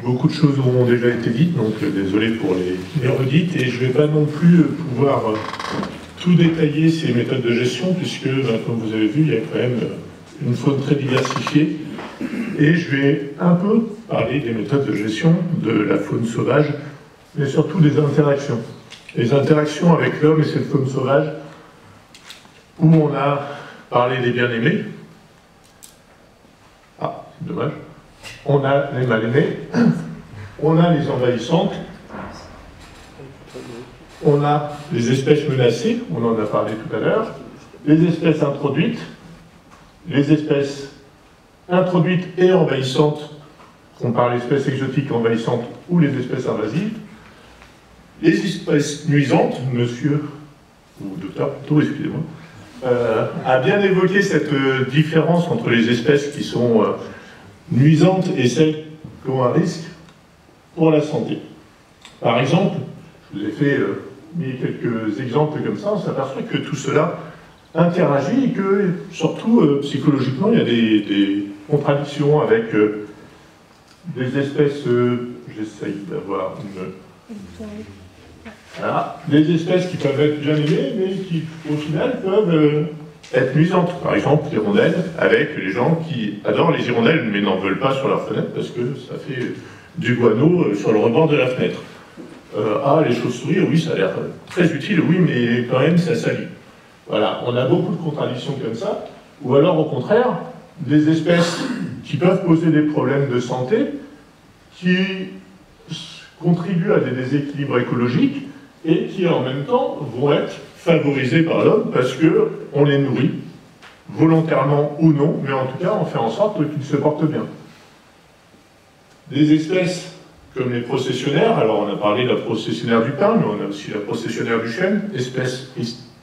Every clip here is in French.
beaucoup de choses ont déjà été dites, donc désolé pour les redites, et je ne vais pas non plus pouvoir tout détailler ces méthodes de gestion, puisque, comme vous avez vu, il y a quand même une faune très diversifiée, et je vais un peu parler des méthodes de gestion de la faune sauvage, mais surtout des interactions. Les interactions avec l'homme et cette faune sauvage, où on a parlé des bien-aimés. Ah, c'est dommage. On a les mal-aimés, on a les envahissantes, on a les espèces menacées, on en a parlé tout à l'heure, les espèces introduites et envahissantes, on parle d'espèces exotiques envahissantes ou les espèces invasives, les espèces nuisantes, monsieur, ou docteur plutôt, excusez-moi, a bien évoqué cette différence entre les espèces qui sont nuisantes et celles qui ont un risque pour la santé. Par exemple, je vous ai mis quelques exemples comme ça, on s'aperçoit que tout cela interagit et que, surtout psychologiquement, il y a des contradictions avec des espèces, j'essaye d'avoir une... Voilà, des espèces qui peuvent être bien aimées, mais qui, au final, peuvent être nuisantes. Par exemple, l'hirondelle, avec les gens qui adorent les hirondelles, mais n'en veulent pas sur leur fenêtre parce que ça fait du guano sur le rebord de la fenêtre. Les chauves-souris, oui, ça a l'air très utile, oui, mais quand même, ça salit. Voilà, on a beaucoup de contradictions comme ça. Ou alors, au contraire, des espèces qui peuvent poser des problèmes de santé, qui contribuent à des déséquilibres écologiques, et qui en même temps vont être favorisés par l'homme parce qu'on les nourrit, volontairement ou non, mais en tout cas on fait en sorte qu'ils se portent bien. Des espèces comme les processionnaires, alors on a parlé de la processionnaire du pin, mais on a aussi la processionnaire du chêne, espèce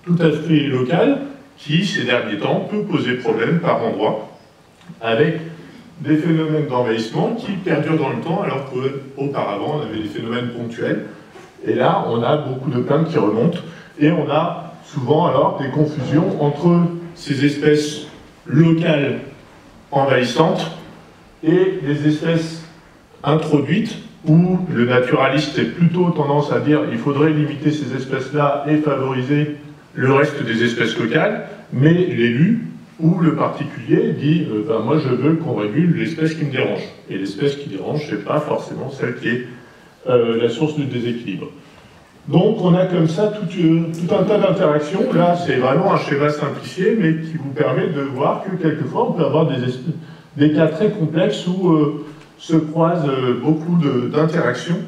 tout à fait locale qui, ces derniers temps, peut poser problème par endroits, avec des phénomènes d'envahissement qui perdurent dans le temps, alors qu'auparavant on avait des phénomènes ponctuels. Et là, on a beaucoup de plaintes qui remontent, et on a souvent alors des confusions entre ces espèces locales envahissantes et les espèces introduites, où le naturaliste est plutôt tendance à dire qu'il faudrait limiter ces espèces-là et favoriser le reste des espèces locales, mais l'élu ou le particulier dit moi je veux qu'on régule l'espèce qui me dérange. Et l'espèce qui dérange, c'est pas forcément celle qui est la source du déséquilibre. Donc on a comme ça tout un tas d'interactions. Là, c'est vraiment un schéma simplifié, mais qui vous permet de voir que quelquefois on peut avoir des cas très complexes où se croisent beaucoup d'interactions.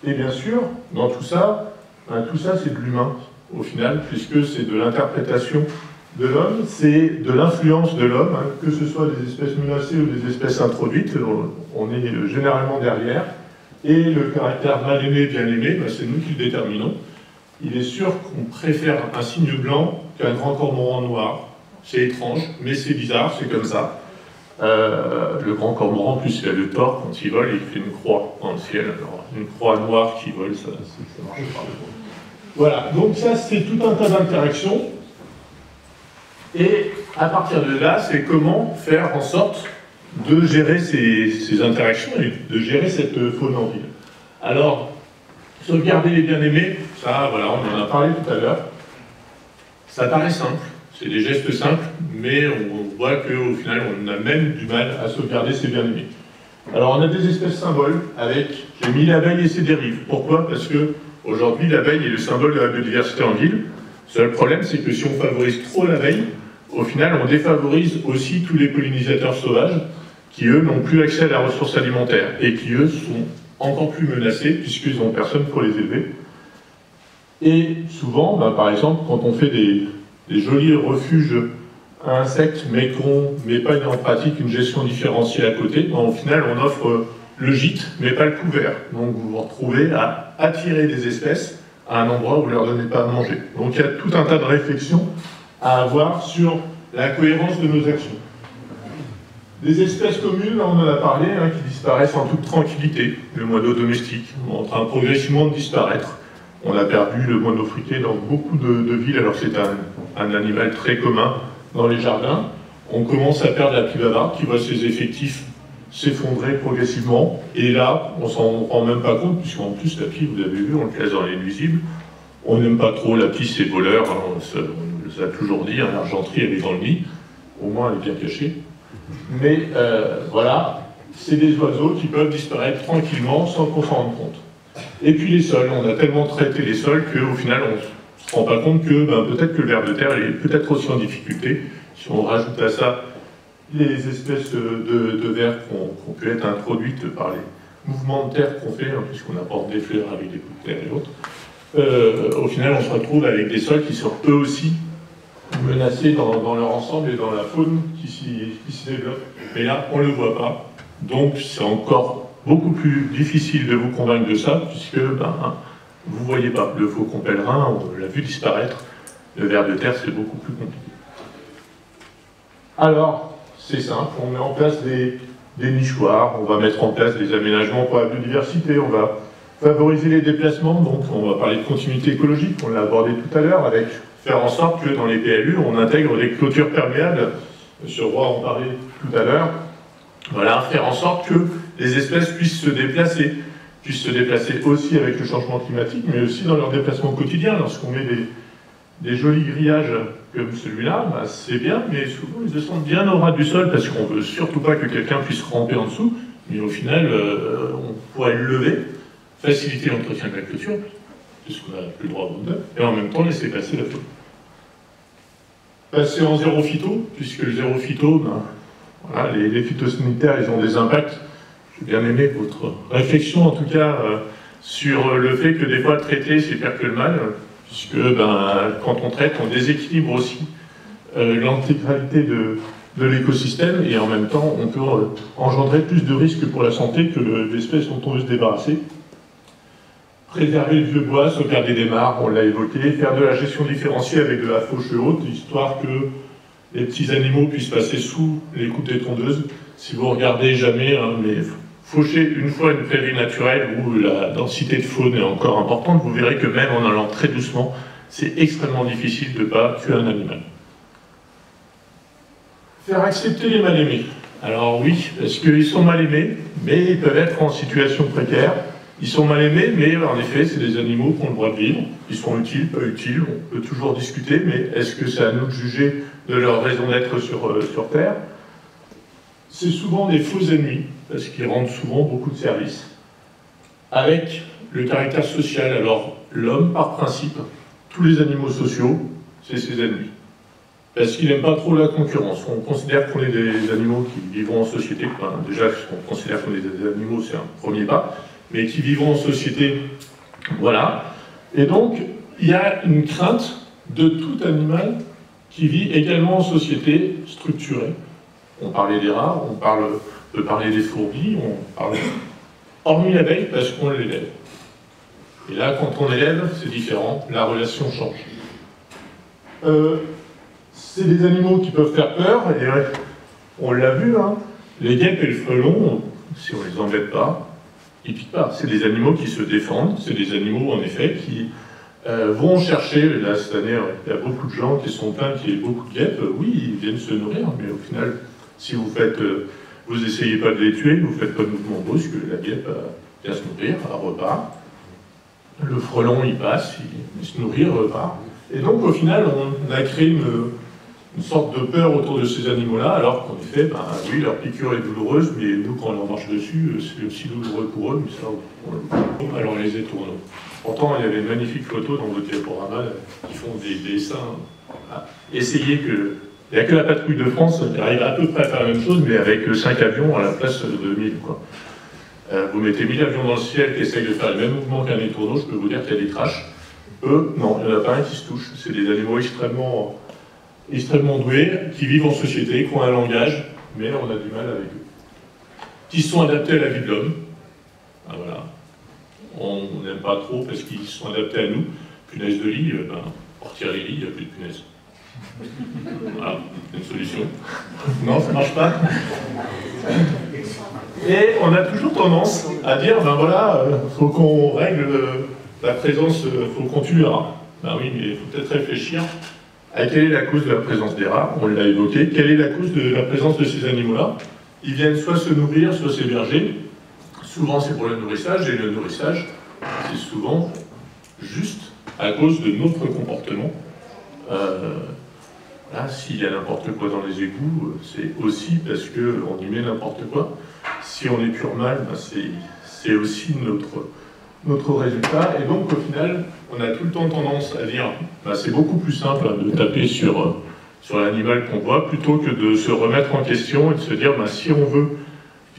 Et bien sûr, dans tout ça c'est de l'humain, au final, puisque c'est de l'interprétation de l'homme, c'est de l'influence de l'homme, que ce soit des espèces menacées ou des espèces introduites, on est généralement derrière. Et le caractère mal aimé, bien aimé, c'est nous qui le déterminons. Il est sûr qu'on préfère un cygne blanc qu'un grand cormoran noir. C'est étrange, mais c'est bizarre, c'est comme ça. Le grand cormoran, en plus, il a le tort, quand il vole, il fait une croix dans le ciel. Alors, une croix noire qui vole, ça marche pas. Voilà, donc ça, c'est tout un tas d'interactions. Et à partir de là, c'est comment faire en sorte de gérer ces interactions et de gérer cette faune en ville. Alors, sauvegarder les bien-aimés, ça, voilà, on en a parlé tout à l'heure. Ça paraît simple, c'est des gestes simples, mais on voit qu'au final, on a même du mal à sauvegarder ces bien-aimés. Alors, on a des espèces symboles avec, j'ai mis l'abeille et ses dérives. Pourquoi? Parce que aujourd'hui, l'abeille est le symbole de la biodiversité en ville. Le seul problème, c'est que si on favorise trop l'abeille, au final, on défavorise aussi tous les pollinisateurs sauvages qui, eux, n'ont plus accès à la ressource alimentaire et qui, eux, sont encore plus menacés puisqu'ils n'ont personne pour les élever. Et souvent, par exemple, quand on fait des jolis refuges à insectes, mais qu'on ne met pas en pratique une gestion différenciée à côté, au final, on offre le gîte, mais pas le couvert. Donc vous vous retrouvez à attirer des espèces à un endroit où vous ne leur donnez pas à manger. Donc il y a tout un tas de réflexions à avoir sur la cohérence de nos actions. Des espèces communes, on en a parlé, qui disparaissent en toute tranquillité. Le moineau domestique est en train progressivement de disparaître. On a perdu le moineau fruité dans beaucoup de villes, alors que c'est un animal très commun dans les jardins. On commence à perdre la pie bavarde qui voit ses effectifs s'effondrer progressivement. Et là, on s'en rend même pas compte, puisqu'en plus, la pie, vous l'avez vu, on le classe dans les nuisibles. On n'aime pas trop la pie, c'est voleur, hein, on nous a toujours dit, hein, l'argenterie, elle est dans le nid. Au moins, elle est bien cachée. Mais voilà, c'est des oiseaux qui peuvent disparaître tranquillement sans qu'on s'en rende compte. Et puis les sols, on a tellement traité les sols qu'au final, on ne se rend pas compte que peut-être que le ver de terre est peut-être aussi en difficulté. Si on rajoute à ça les espèces de vers qui ont pu être introduites par les mouvements de terre qu'on fait, hein, puisqu'on apporte des fleurs avec des bouts de terre et autres, au final, on se retrouve avec des sols qui sont eux aussi menacés dans leur ensemble et dans la faune qui s'y développe. Mais là, on ne le voit pas. Donc, c'est encore beaucoup plus difficile de vous convaincre de ça, puisque vous ne voyez pas. Le faucon pèlerin, on l'a vu disparaître. Le ver de terre, c'est beaucoup plus compliqué. Alors, c'est simple, on met en place des nichoirs, on va mettre en place des aménagements pour la biodiversité, on va favoriser les déplacements, donc on va parler de continuité écologique, on l'a abordé tout à l'heure, avec faire en sorte que dans les PLU, on intègre des clôtures perméables. M. Roy en parlait tout à l'heure. Voilà, faire en sorte que les espèces puissent se déplacer aussi avec le changement climatique, mais aussi dans leur déplacement quotidien. Lorsqu'on met des jolis grillages comme celui-là, c'est bien, mais souvent ils descendent bien au ras du sol, parce qu'on ne veut surtout pas que quelqu'un puisse ramper en dessous, mais au final, on pourrait le lever, faciliter l'entretien de la clôture, puisqu'on n'a plus le droit au bonheur, et en même temps laisser passer la faune. Passer en zéro phyto, puisque le zéro phyto, voilà, les phytosanitaires, ils ont des impacts. J'ai bien aimé votre réflexion, en tout cas, sur le fait que des fois, traiter, c'est pire que le mal, puisque quand on traite, on déséquilibre aussi l'intégralité de l'écosystème, et en même temps, on peut engendrer plus de risques pour la santé que l'espèce dont on veut se débarrasser. Préserver le vieux bois, sauvegarder des mares, on l'a évoqué, faire de la gestion différenciée avec de la fauche haute, histoire que les petits animaux puissent passer sous les coups des tondeuses. Si vous regardez jamais, mais faucher une fois une prairie naturelle où la densité de faune est encore importante, vous verrez que même en allant très doucement, c'est extrêmement difficile de ne pas tuer un animal. Faire accepter les mal-aimés. Alors oui, parce qu'ils sont mal aimés, mais ils peuvent être en situation précaire. Ils sont mal aimés, mais en effet, c'est des animaux qui ont le droit de vivre. Ils sont utiles, pas utiles, on peut toujours discuter, mais est-ce que c'est à nous de juger de leur raison d'être sur Terre? C'est souvent des faux ennemis, parce qu'ils rendent souvent beaucoup de services. Avec le caractère social, alors l'homme, par principe, tous les animaux sociaux, c'est ses ennemis. Parce qu'ils n'aiment pas trop la concurrence. On considère qu'on est des animaux qui vivent en société. Enfin, déjà, on considère qu'on est des animaux, c'est un premier pas. Mais qui vivent en société, voilà. Et donc, il y a une crainte de tout animal qui vit également en société structurée. On parlait des rats, on peut parler des fourmis, on parle... hormis l'abeille, parce qu'on l'élève. Et là, quand on élève, c'est différent, la relation change. C'est des animaux qui peuvent faire peur, et on l'a vu, les guêpes et le frelon, si on les embête pas, ils piquent pas. C'est des animaux qui se défendent, c'est des animaux en effet qui vont chercher, là cette année il y a beaucoup de gens qui sont plaints qu'il y ait beaucoup de guêpes, oui ils viennent se nourrir, mais au final si vous faites, vous essayez pas de les tuer, vous faites pas de mouvement brusque, la guêpe vient se nourrir, elle repart, le frelon il passe, il se nourrit, repart, et donc au final on a créé une sorte de peur autour de ces animaux-là, alors qu'en effet, oui, leur piqûre est douloureuse, mais nous, quand on leur marche dessus, c'est aussi douloureux pour eux, mais ça, alors on les étourne. Pourtant, il y avait une magnifique photo dans votre diaporama qui font des dessins. Essayez que... Il n'y a que la patrouille de France qui arrive à peu près à faire la même chose, mais avec 5 avions à la place de 1000, quoi. Vous mettez 1000 avions dans le ciel qui essayent de faire le même mouvement qu'un étourneau, je peux vous dire qu'il y a des crashs. Eux, non, il n'y en a pas un qui se touche. C'est des animaux extrêmement doués, qui vivent en société, qui ont un langage, mais on a du mal avec eux. Qui sont adaptés à la vie de l'homme. Voilà. On n'aime pas trop parce qu'ils sont adaptés à nous. Punaise de lit, pour tirer les lits, il n'y a plus de punaises. Voilà, c'est une solution. Non, ça ne marche pas. Et on a toujours tendance à dire, voilà, faut qu'on règle la présence, faut qu'on tue les rats. Oui, mais il faut peut-être réfléchir à quelle est la cause de la présence des rats, on l'a évoqué, quelle est la cause de la présence de ces animaux-là. ils viennent soit se nourrir, soit s'héberger. Souvent c'est pour le nourrissage, et le nourrissage, c'est souvent juste à cause de notre comportement. Là, s'il y a n'importe quoi dans les égouts, c'est aussi parce qu'on y met n'importe quoi. Si on épure mal, ben c'est aussi notre résultat. Et donc, au final, on a tout le temps tendance à dire ben, c'est beaucoup plus simple de taper sur l'animal qu'on voit, plutôt que de se remettre en question et de se dire ben, si on veut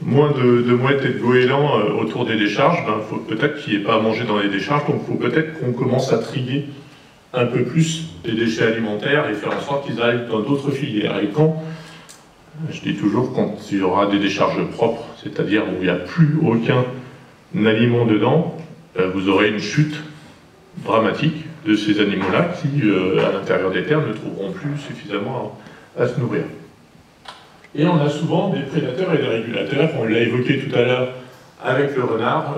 moins de mouettes et de goélands autour des décharges, ben, faut peut-être qu'il n'y ait pas à manger dans les décharges, donc il faut peut-être qu'on commence à trier un peu plus les déchets alimentaires et faire en sorte qu'ils aillent dans d'autres filières. Et quand, je dis toujours, quand il y aura des décharges propres, c'est-à-dire où il n'y a plus aucun aliment dedans, vous aurez une chute dramatique de ces animaux-là qui, à l'intérieur des terres, ne trouveront plus suffisamment à se nourrir. Et on a souvent des prédateurs et des régulateurs, on l'a évoqué tout à l'heure avec le renard,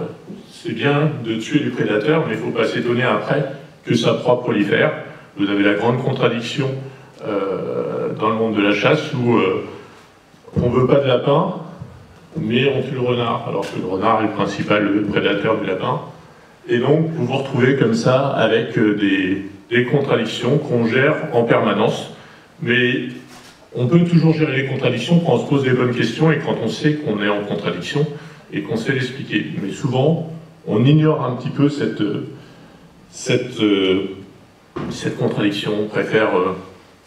c'est bien de tuer les prédateurs, mais il ne faut pas s'étonner après que sa proie prolifère. Vous avez la grande contradiction dans le monde de la chasse où on ne veut pas de lapin, mais on tue le renard, alors que le renard est le principal prédateur du lapin. Et donc vous vous retrouvez comme ça avec des contradictions qu'on gère en permanence. Mais on peut toujours gérer les contradictions quand on se pose les bonnes questions et quand on sait qu'on est en contradiction et qu'on sait l'expliquer. Mais souvent, on ignore un petit peu cette contradiction, on préfère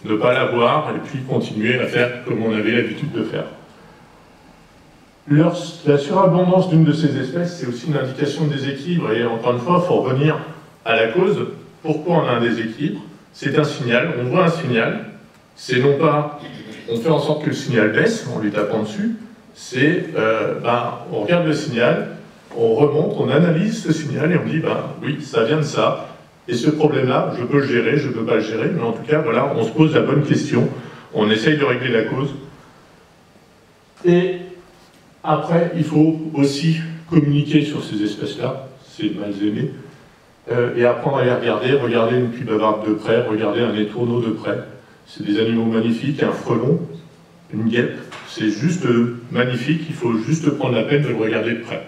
ne pas la voir et puis continuer à faire comme on avait l'habitude de faire. La surabondance d'une de ces espèces, c'est aussi une indication de déséquilibre, et encore une fois, il faut revenir à la cause. Pourquoi on a un déséquilibre? C'est un signal, on voit un signal, c'est non pas on fait en sorte que le signal baisse en lui tapant dessus, c'est on regarde le signal, on remonte, on analyse ce signal et on dit oui, ça vient de ça. Et ce problème-là, je peux le gérer, je ne peux pas le gérer, mais en tout cas, voilà, on se pose la bonne question, on essaye de régler la cause. Et après, il faut aussi communiquer sur ces espèces-là, c'est mal aimé, et apprendre à les regarder une cuve bavarde de près, regarder un étourneau de près. C'est des animaux magnifiques, un frelon, une guêpe, c'est juste magnifique, il faut juste prendre la peine de le regarder de près.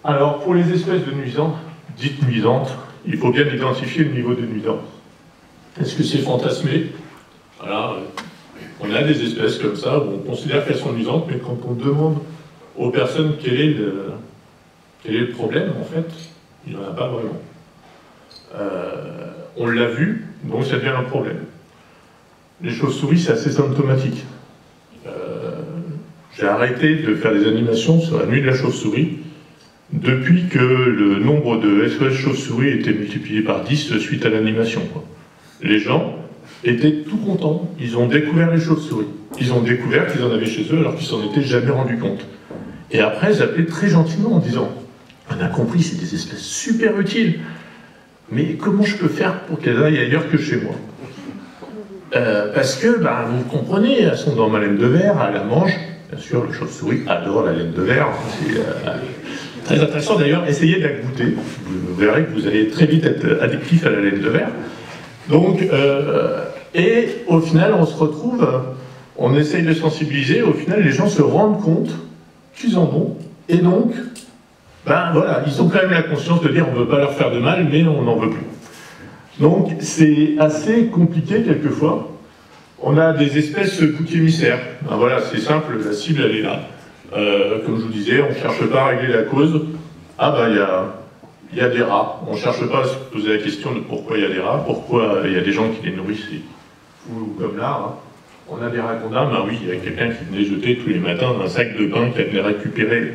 Alors, pour les espèces de nuisantes, dites nuisantes, il faut bien identifier le niveau de nuisance. Est-ce que c'est fantasmé? Voilà, on a des espèces comme ça où on considère qu'elles sont nuisantes, mais quand on demande aux personnes quel est le problème, en fait, il n'y en a pas vraiment. On l'a vu, donc ça devient un problème. Les chauves-souris, c'est assez symptomatique. J'ai arrêté de faire des animations sur la nuit de la chauve-souris depuis que le nombre de SOS chauve-souris était multiplié par 10 suite à l'animation. Les gens étaient tout contents, ils ont découvert les chauves-souris. Ils ont découvert qu'ils en avaient chez eux alors qu'ils s'en étaient jamais rendus compte. Et après, ils appelaient très gentiment en disant « On a compris, c'est des espèces super utiles, mais comment je peux faire pour qu'elles aillent ailleurs que chez moi ?» Parce que, vous comprenez, elles sont dans ma laine de verre, elles la mangent. Bien sûr, le chauve-souris adore la laine de verre. C'est très intéressant d'ailleurs, essayez de la goûter. Vous verrez que vous allez très vite être addictif à la laine de verre. Donc, et au final, on se retrouve, on essaye de sensibiliser, au final, les gens se rendent compte qu'ils en ont, et donc, voilà, ils ont quand même la conscience de dire on ne veut pas leur faire de mal, mais on n'en veut plus. Donc, c'est assez compliqué quelquefois. On a des espèces bouc émissaires. Voilà, c'est simple, la cible, elle est là. Comme je vous disais, on ne cherche pas à régler la cause. Il y a des rats. On ne cherche pas à se poser la question de pourquoi il y a des rats, pourquoi il y a des gens qui les nourrissent, ou comme là. On a des ragondins, oui, il y a quelqu'un qui venait jeter tous les matins un sac de pain qu'elle venait récupérer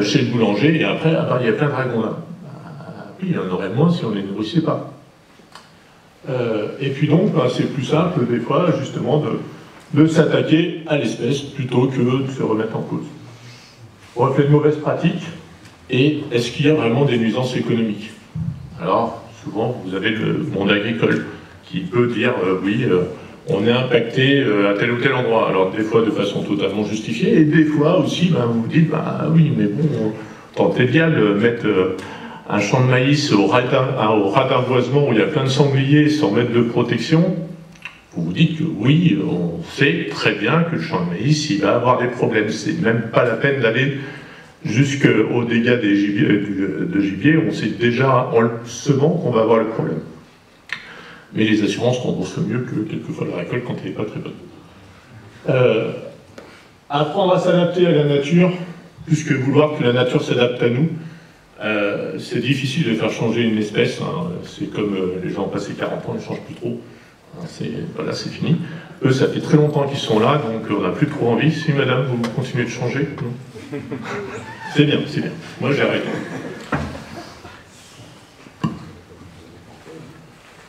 chez le boulanger, et après, il y a plein de ragondins. Oui, il y en aurait moins si on ne les nourrissait pas. Et puis donc, c'est plus simple, des fois, justement, de s'attaquer à l'espèce plutôt que de se remettre en cause. On fait de mauvaises pratiques, et est-ce qu'il y a vraiment des nuisances économiques? Alors, souvent, vous avez le monde agricole qui peut dire oui, on est impacté à tel ou tel endroit. Alors, des fois de façon totalement justifiée, et des fois aussi, vous vous dites, oui, mais bon, tentez bien de mettre un champ de maïs au ras d'avoisement où il y a plein de sangliers sans mettre de protection. vous vous dites que oui, on sait très bien que le champ de maïs, il va avoir des problèmes. C'est même pas la peine d'aller jusqu'aux dégâts de gibier. On sait déjà en le semant qu'on va avoir le problème. Mais les assurances remboursent mieux que quelquefois la récolte quand elle n'est pas très bonne. Apprendre à s'adapter à la nature, plus que vouloir que la nature s'adapte à nous, c'est difficile de faire changer une espèce. Hein. C'est comme les gens passés 40 ans, ils ne changent plus trop. Voilà, c'est fini. Eux, ça fait très longtemps qu'ils sont là, donc on n'a plus trop envie. Si madame, vous continuez de changer, non. C'est bien, c'est bien. Moi, j'ai arrêté.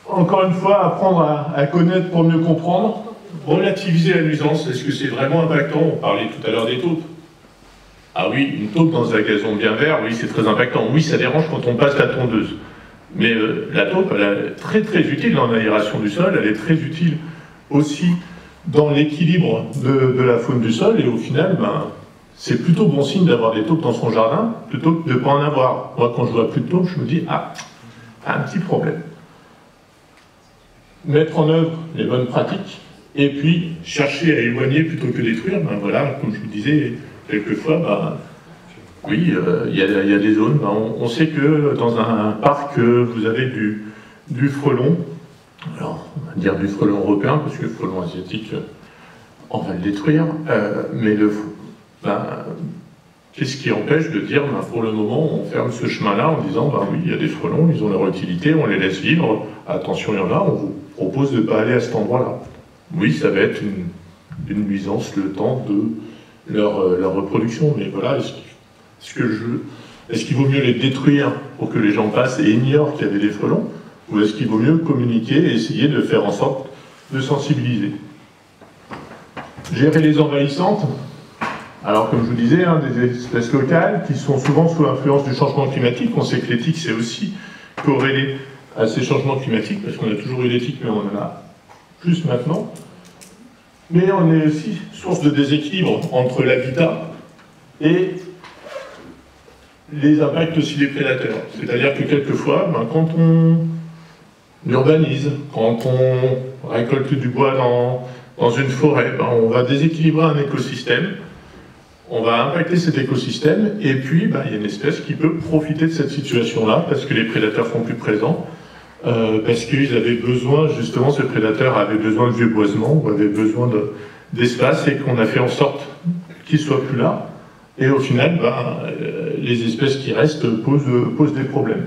Encore une fois, apprendre à connaître pour mieux comprendre. Relativiser la nuisance. Est-ce que c'est vraiment impactant? On parlait tout à l'heure des taupes. Ah oui, une taupe dans un gazon bien vert, oui, c'est très impactant. Oui, ça dérange quand on passe la tondeuse. Mais la taupe, elle est très très utile dans l'aération du sol, elle est très utile aussi dans l'équilibre de la faune du sol, et au final, c'est plutôt bon signe d'avoir des taupes dans son jardin, plutôt que de ne pas en avoir. Moi, quand je vois plus de taupes, je me dis, ah, un petit problème. Mettre en œuvre les bonnes pratiques, et puis chercher à éloigner plutôt que détruire. Voilà, comme je vous disais, quelquefois, oui, il y a des zones. On sait que dans un parc, vous avez du frelon. Alors, on va dire du frelon européen, parce que le frelon asiatique, on va le détruire. Mais qu'est-ce qui empêche de dire, pour le moment, on ferme ce chemin-là en disant, oui, il y a des frelons, ils ont leur utilité, on les laisse vivre. Attention, il y en a, on vous propose de ne pas aller à cet endroit-là. Oui, ça va être une nuisance le temps de leur reproduction. Mais voilà, est-ce qu'il vaut mieux les détruire pour que les gens passent et ignorent qu'il y avait des frelons, ou est-ce qu'il vaut mieux communiquer et essayer de faire en sorte de sensibiliser? Gérer les envahissantes. Alors, comme je vous disais, des espèces locales qui sont souvent sous l'influence du changement climatique. On sait que l'éthique, c'est aussi corrélé à ces changements climatiques, parce qu'on a toujours eu l'éthique, mais on en a plus maintenant. Mais on est aussi source de déséquilibre entre l'habitat et les impacts aussi des prédateurs. C'est-à-dire que quelquefois, quand on urbanise, quand on récolte du bois dans une forêt, on va déséquilibrer un écosystème, on va impacter cet écosystème, et puis il y a une espèce qui peut profiter de cette situation-là, parce que les prédateurs sont plus présents, parce qu'ils avaient besoin, justement, ce prédateur avait besoin de vieux boisements, ou avait besoin d'espace, et qu'on a fait en sorte qu'il ne soit plus là. Et au final, les espèces qui restent posent des problèmes.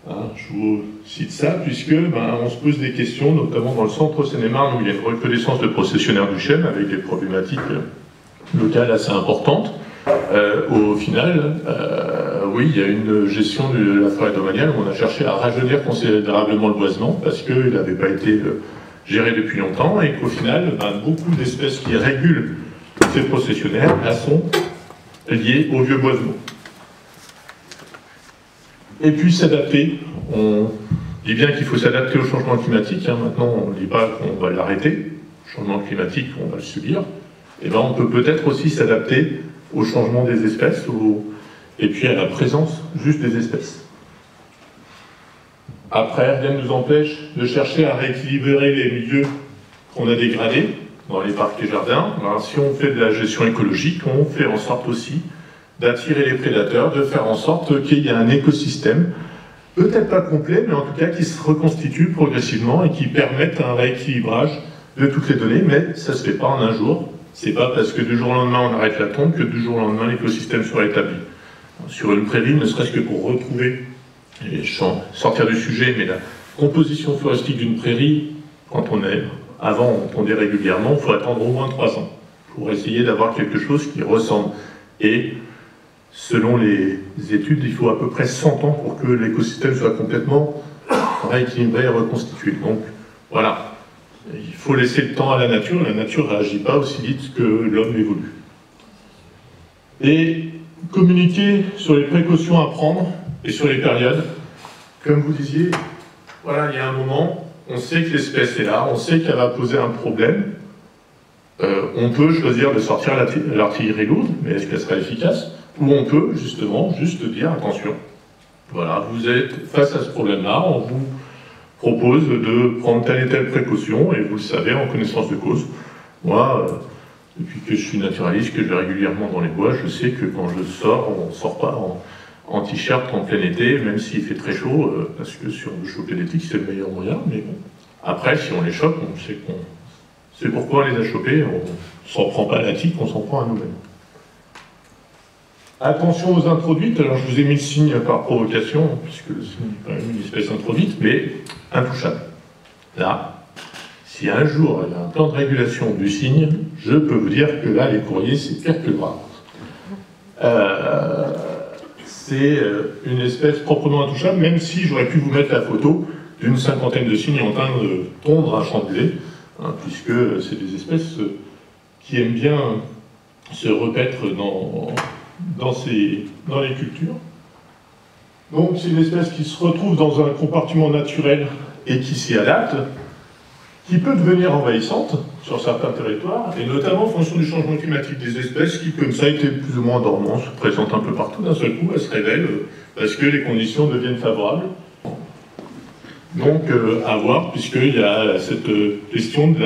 Je vous cite ça, puisque on se pose des questions, notamment dans le centre Seine-et-Marne, où il y a une recrudescence de processionnaires du chêne, avec des problématiques locales assez importantes. Au final, oui, il y a une gestion de la forêt domaniale où on a cherché à rajeunir considérablement le boisement, parce qu'il n'avait pas été géré depuis longtemps, et qu'au final, beaucoup d'espèces qui régulent ces processionnaires, elles sont liées au vieux boisement. Et puis s'adapter. On dit bien qu'il faut s'adapter au changement climatique. Maintenant, on ne dit pas qu'on va l'arrêter. Le changement climatique, on va le subir. Et on peut peut-être aussi s'adapter au changement des espèces et puis à la présence juste des espèces. Après, rien ne nous empêche de chercher à rééquilibrer les milieux qu'on a dégradés dans les parcs et jardins. Alors, si on fait de la gestion écologique, on fait en sorte aussi d'attirer les prédateurs, de faire en sorte qu'il y ait un écosystème, peut-être pas complet, mais en tout cas qui se reconstitue progressivement et qui permette un rééquilibrage de toutes les données, mais ça ne se fait pas en un jour. C'est pas parce que du jour au lendemain on arrête la tonte que du jour au lendemain l'écosystème sera établi. Sur une prairie, ne serait-ce que pour retrouver, et sortir du sujet, mais la composition floristique d'une prairie, avant on pondait régulièrement, il faut attendre au moins 3 ans pour essayer d'avoir quelque chose qui ressemble. Et selon les études, il faut à peu près 100 ans pour que l'écosystème soit complètement rééquilibré et reconstitué. Donc voilà. Il faut laisser le temps à la nature ne réagit pas aussi vite que l'homme évolue. Et communiquer sur les précautions à prendre et sur les périodes. Comme vous disiez, voilà, il y a un moment, on sait que l'espèce est là, on sait qu'elle va poser un problème. On peut choisir de sortir l'artillerie lourde, mais est-ce qu'elle sera efficace? Ou on peut justement juste dire attention, voilà, vous êtes face à ce problème-là, on vous propose de prendre telle et telle précaution, et vous le savez, en connaissance de cause. Moi, depuis que je suis naturaliste, que je vais régulièrement dans les bois, je sais que quand je sors, on ne sort pas en t-shirt en plein été, même s'il fait très chaud, parce que si on veut choper les tiques, c'est le meilleur moyen, mais bon. Après, si on les chope, on sait c'est pourquoi on les a chopés, on ne s'en prend pas à la tique, on s'en prend à nous-mêmes. Attention aux introduites, alors je vous ai mis le signe par provocation, puisque le signe est quand même une espèce introduite, mais intouchable. Là, si un jour il y a un plan de régulation du signe, je peux vous dire que là, les courriers, c'est pire que grave. C'est une espèce proprement intouchable, même si j'aurais pu vous mettre la photo d'une cinquantaine de cygnes en train de tondre à chandeler, hein, puisque c'est des espèces qui aiment bien se repaître dans les cultures. Donc c'est une espèce qui se retrouve dans un compartiment naturel et qui s'y adapte, qui peut devenir envahissante sur certains territoires, et notamment en fonction du changement climatique. Des espèces qui, comme ça, étaient plus ou moins dormantes, se présentent un peu partout, d'un seul coup, elles se révèlent parce que les conditions deviennent favorables. Donc, à voir, puisqu'il y a cette question de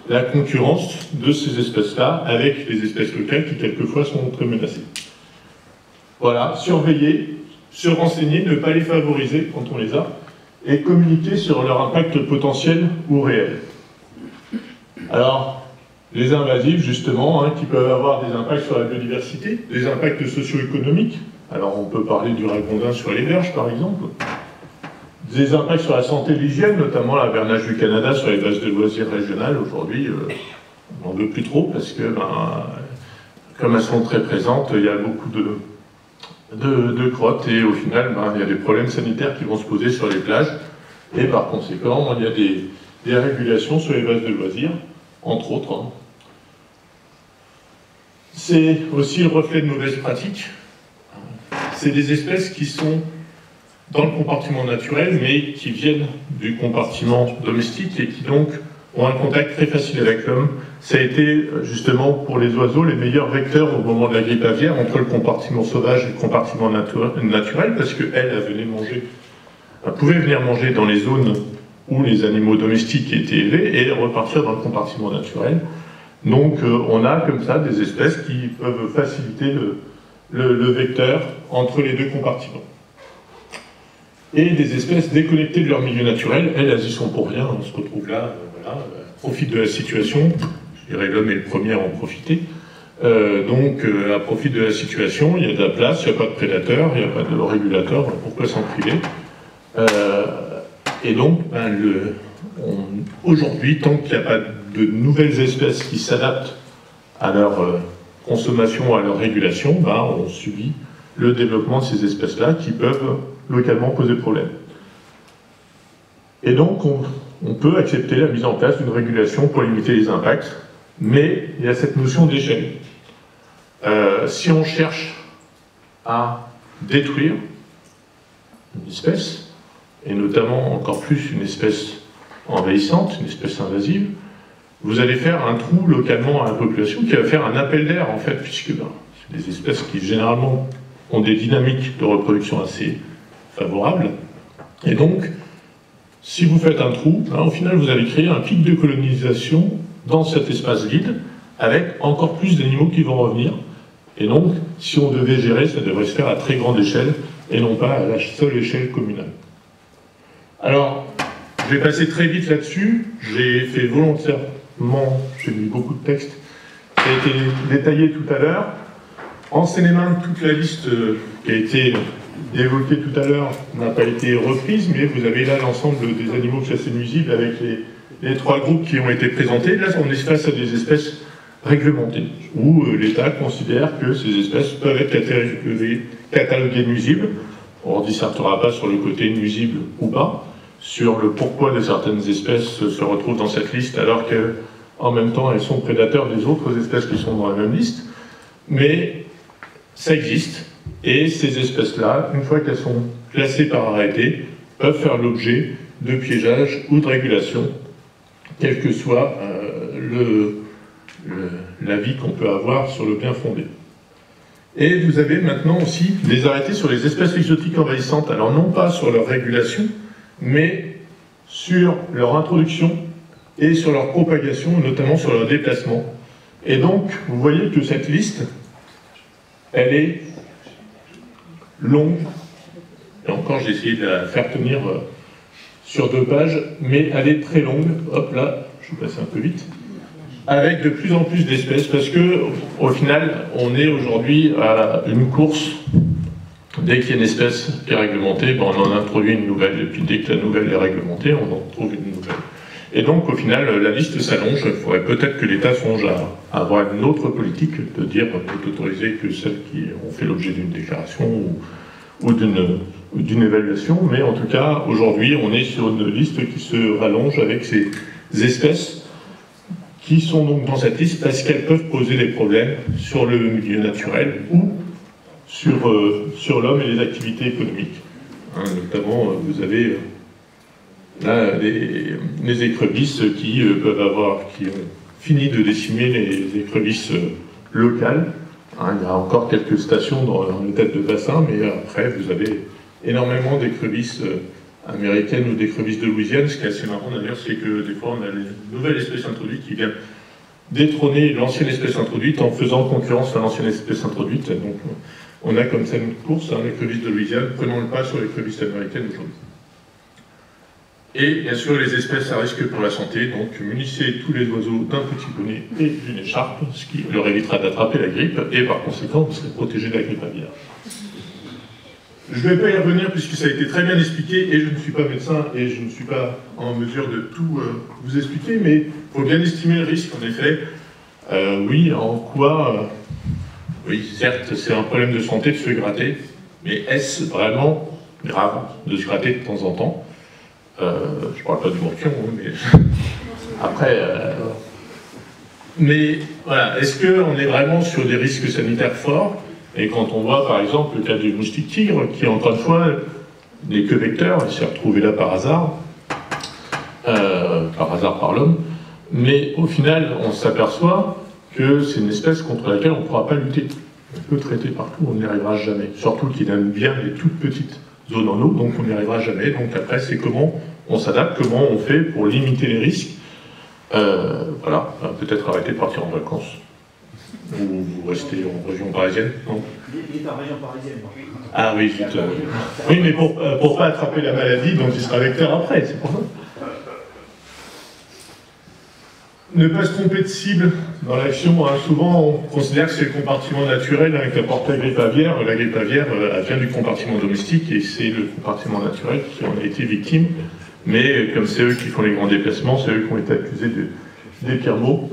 la concurrence de ces espèces-là avec les espèces locales qui, quelquefois, sont très menacées. Voilà, surveiller, se renseigner, ne pas les favoriser quand on les a, et communiquer sur leur impact potentiel ou réel. Alors, les invasives, justement, hein, qui peuvent avoir des impacts sur la biodiversité, des impacts socio-économiques. Alors, on peut parler du ragondin sur les berges, par exemple. Des impacts sur la santé et l'hygiène, notamment la Bernage du Canada sur les bases de loisirs régionales. Aujourd'hui, on n'en veut plus trop, parce que, comme elles sont très présentes, il y a beaucoup de crottes, et au final, il y a des problèmes sanitaires qui vont se poser sur les plages, et par conséquent, il y a des régulations sur les bases de loisirs, entre autres. Hein. C'est aussi le reflet de mauvaises pratiques. C'est des espèces qui sont dans le compartiment naturel, mais qui viennent du compartiment domestique, et qui donc ont un contact très facile avec l'homme. Ça a été justement pour les oiseaux les meilleurs vecteurs au moment de la grippe aviaire entre le compartiment sauvage et le compartiment naturel, parce qu'elle pouvait venir manger dans les zones où les animaux domestiques étaient élevés et repartir dans le compartiment naturel. Donc on a comme ça des espèces qui peuvent faciliter le vecteur entre les deux compartiments. Et des espèces déconnectées de leur milieu naturel, elles y sont pour rien, on se retrouve là, voilà, profitent de la situation. Je dirais l'homme est le premier à en profiter. À profit de la situation, il y a de la place, il n'y a pas de prédateurs, il n'y a pas de régulateur, pourquoi s'en priver? Et donc, aujourd'hui, tant qu'il n'y a pas de nouvelles espèces qui s'adaptent à leur consommation, à leur régulation, on subit le développement de ces espèces-là qui peuvent localement poser problème. Et donc, on peut accepter la mise en place d'une régulation pour limiter les impacts, mais il y a cette notion d'échelle. Si on cherche à détruire une espèce, et notamment encore plus une espèce envahissante, une espèce invasive, vous allez faire un trou localement à la population qui va faire un appel d'air, en fait, puisque c'est des espèces qui généralement ont des dynamiques de reproduction assez favorables. Et donc, si vous faites un trou, au final, vous allez créer un pic de colonisation dans cet espace vide, avec encore plus d'animaux qui vont revenir. Et donc, si on devait gérer, ça devrait se faire à très grande échelle, et non pas à la seule échelle communale. Alors, je vais passer très vite là-dessus. J'ai fait volontairement, j'ai mis beaucoup de textes, ça a été détaillé tout à l'heure. En Seine-et-Marne, toute la liste qui a été évoquée tout à l'heure n'a pas été reprise, mais vous avez là l'ensemble des animaux classés nuisibles avec les trois groupes qui ont été présentés. Là, on est face à des espèces réglementées, où l'État considère que ces espèces peuvent être cataloguées nuisibles. On ne dissertera pas sur le côté nuisible ou pas, sur le pourquoi de certaines espèces se retrouvent dans cette liste, alors qu'en même temps, elles sont prédateurs des autres espèces qui sont dans la même liste. Mais ça existe, et ces espèces-là, une fois qu'elles sont classées par arrêté, peuvent faire l'objet de piégeage ou de régulation, quel que soit l'avis qu'on peut avoir sur le bien fondé. Et vous avez maintenant aussi des arrêtés sur les espèces exotiques envahissantes, alors non pas sur leur régulation, mais sur leur introduction et sur leur propagation, notamment sur leur déplacement. Et donc, vous voyez que cette liste, elle est longue. Et encore, j'ai essayé de la faire tenir sur 2 pages, mais elle est très longue. Hop là, je vais passer un peu vite. Avec de plus en plus d'espèces, parce que au final, on est aujourd'hui à une course. Dès qu'il y a une espèce qui est réglementée, ben on en introduit une nouvelle, et puis dès que la nouvelle est réglementée, on en trouve une nouvelle. Et donc, au final, la liste s'allonge. Il faudrait peut-être que l'État songe à avoir une autre politique, de dire d'autoriser que celles qui ont fait l'objet d'une déclaration ou d'une évaluation. Mais en tout cas, aujourd'hui, on est sur une liste qui se rallonge avec ces espèces qui sont donc dans cette liste parce qu'elles peuvent poser des problèmes sur le milieu naturel ou sur l'homme et les activités économiques. Notamment, vous avez là les écrevisses qui ont fini de décimer les écrevisses locales. Il y a encore quelques stations dans les têtes de bassin, mais après, vous avez énormément d'écrevisses américaines ou d'écrevisses de Louisiane. Ce qui est assez marrant d'ailleurs, c'est que des fois, on a une nouvelle espèce introduite qui vient détrôner l'ancienne espèce introduite en faisant concurrence à l'ancienne espèce introduite. Donc, on a comme ça une course, l'écrevisse de Louisiane, prenons le pas sur l'écrevisse américaine aujourd'hui. Et bien sûr, les espèces à risque pour la santé, donc munissez tous les oiseaux d'un petit bonnet et d'une écharpe, ce qui leur évitera d'attraper la grippe, et par conséquent, vous serez protégé de la grippe aviaire. Je ne vais pas y revenir puisque ça a été très bien expliqué, et je ne suis pas médecin, et je ne suis pas en mesure de tout vous expliquer, mais il faut bien estimer le risque, en effet. Oui, en quoi oui, certes, c'est un problème de santé de se gratter, mais est-ce vraiment grave de se gratter de temps en temps? Je ne parle pas du morpion, mais après... Mais voilà, est-ce qu'on est vraiment sur des risques sanitaires forts? Et quand on voit par exemple le cas du moustique tigre, qui encore une fois n'est que vecteur, il s'est retrouvé là par hasard par l'homme, mais au final on s'aperçoit que c'est une espèce contre laquelle on ne pourra pas lutter. On peut traiter partout, on n'y arrivera jamais. Surtout qu'il aime bien les toutes petites zones en eau, donc on n'y arrivera jamais. Donc après, c'est comment on s'adapte, comment on fait pour limiter les risques. Voilà, peut-être arrêter de partir en vacances. Ou vous restez en région parisienne, non? Il est en région parisienne. Ah oui, zut. Oui, mais pour pas attraper la maladie, donc il sera vecteur après, c'est pour ça. Ne pas se tromper de cible dans l'action. Souvent, on considère que c'est le compartiment naturel qui apporte la grippe aviaire. La grippe aviaire, elle vient du compartiment domestique et c'est le compartiment naturel qui en a été victime. Mais comme c'est eux qui font les grands déplacements, c'est eux qui ont été accusés des pires maux.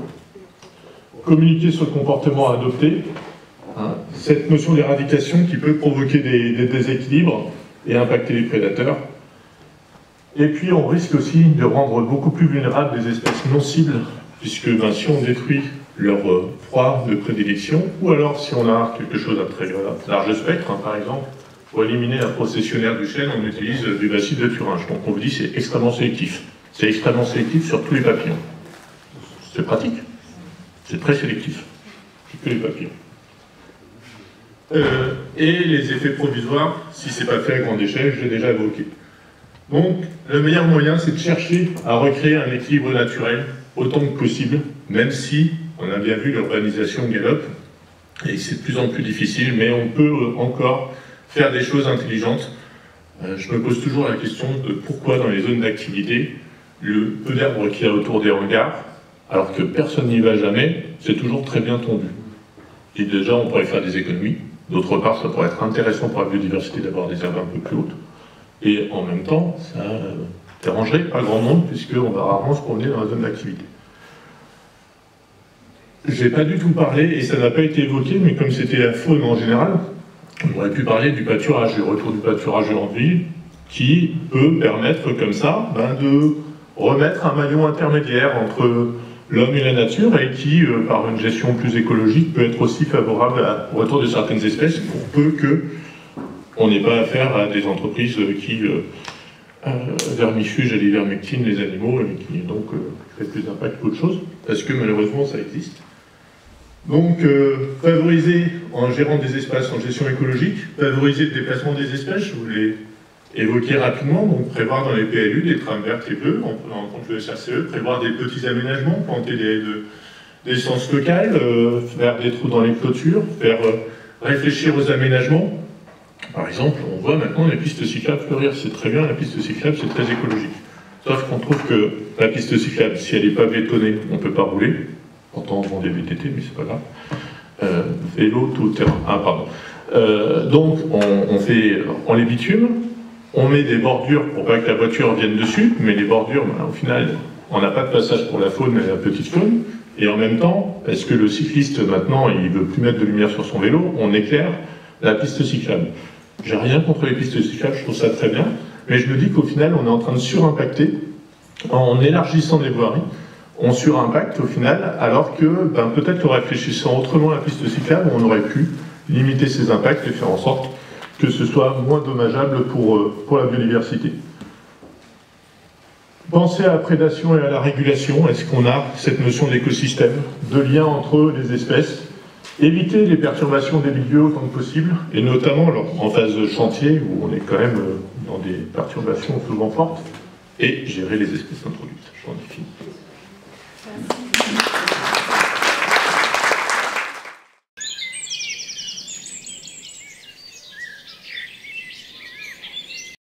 Communiquer sur le comportement à adopter. Cette notion d'éradication qui peut provoquer des déséquilibres et impacter les prédateurs. Et puis, on risque aussi de rendre beaucoup plus vulnérables des espèces non cibles, puisque si on détruit leur proie de prédilection, ou alors si on a quelque chose à très large spectre, par exemple, pour éliminer un processionnaire du chêne, on utilise du bacille de Thuringe. Donc on vous dit c'est extrêmement sélectif. C'est extrêmement sélectif sur tous les papillons. C'est pratique. C'est très sélectif. C'est que les papillons. Et les effets provisoires, si c'est pas fait à grande échelle, je l'ai déjà évoqué. Donc, le meilleur moyen, c'est de chercher à recréer un équilibre naturel autant que possible, même si, on a bien vu, l'urbanisation galope, et c'est de plus en plus difficile, mais on peut encore faire des choses intelligentes. Je me pose toujours la question de pourquoi dans les zones d'activité, le peu d'arbres qu'il y a autour des hangars, alors que personne n'y va jamais, c'est toujours très bien tondu. Et déjà, on pourrait faire des économies. D'autre part, ça pourrait être intéressant pour la biodiversité d'avoir des herbes un peu plus hautes. Et en même temps, ça ne dérangerait pas grand monde, puisqu'on va rarement se promener dans la zone d'activité. Je n'ai pas du tout parlé, et ça n'a pas été évoqué, mais comme c'était la faune en général, on aurait pu parler du pâturage, du retour du pâturage en ville, qui peut permettre comme ça de remettre un maillon intermédiaire entre l'homme et la nature, et qui, par une gestion plus écologique, peut être aussi favorable au retour de certaines espèces, pour peu que on n'ait pas affaire à des entreprises qui vermifugent à l'ivermectine les animaux et qui donc créent plus d'impact qu'autre chose, parce que malheureusement ça existe. Donc favoriser en gérant des espaces en gestion écologique, favoriser le déplacement des espèces, je vous l'ai évoqué rapidement, donc prévoir dans les PLU des trames vertes et bleues, en prenant en compte le SRCE, prévoir des petits aménagements, planter des haies d'essence locale, faire des trous dans les clôtures, faire réfléchir aux aménagements. Par exemple, on voit maintenant les pistes cyclables fleurir, c'est très bien, la piste cyclable c'est très écologique. Sauf qu'on trouve que la piste cyclable, si elle n'est pas bétonnée, on ne peut pas rouler. Pourtant, on vend des VTT, mais c'est pas grave. Vélo, tout terrain. Ah, pardon. Donc, on les bitume, on met des bordures pour pas que la voiture vienne dessus, mais les bordures, ben, au final, on n'a pas de passage pour la faune et la petite faune. Et en même temps, parce que le cycliste, maintenant, il veut plus mettre de lumière sur son vélo, on éclaire la piste cyclable. J'ai rien contre les pistes cyclables, je trouve ça très bien. Mais je me dis qu'au final, on est en train de surimpacter, en élargissant les voiries, on surimpacte au final, alors que ben, peut-être qu'en réfléchissant autrement à la piste cyclable, on aurait pu limiter ces impacts et faire en sorte que ce soit moins dommageable pour la biodiversité. Pensez à la prédation et à la régulation. Est-ce qu'on a cette notion d'écosystème, de lien entre les espèces? Éviter les perturbations des milieux autant que possible, et notamment en phase de chantier, où on est quand même dans des perturbations souvent fortes, et gérer les espèces introduites. J'en ai fini.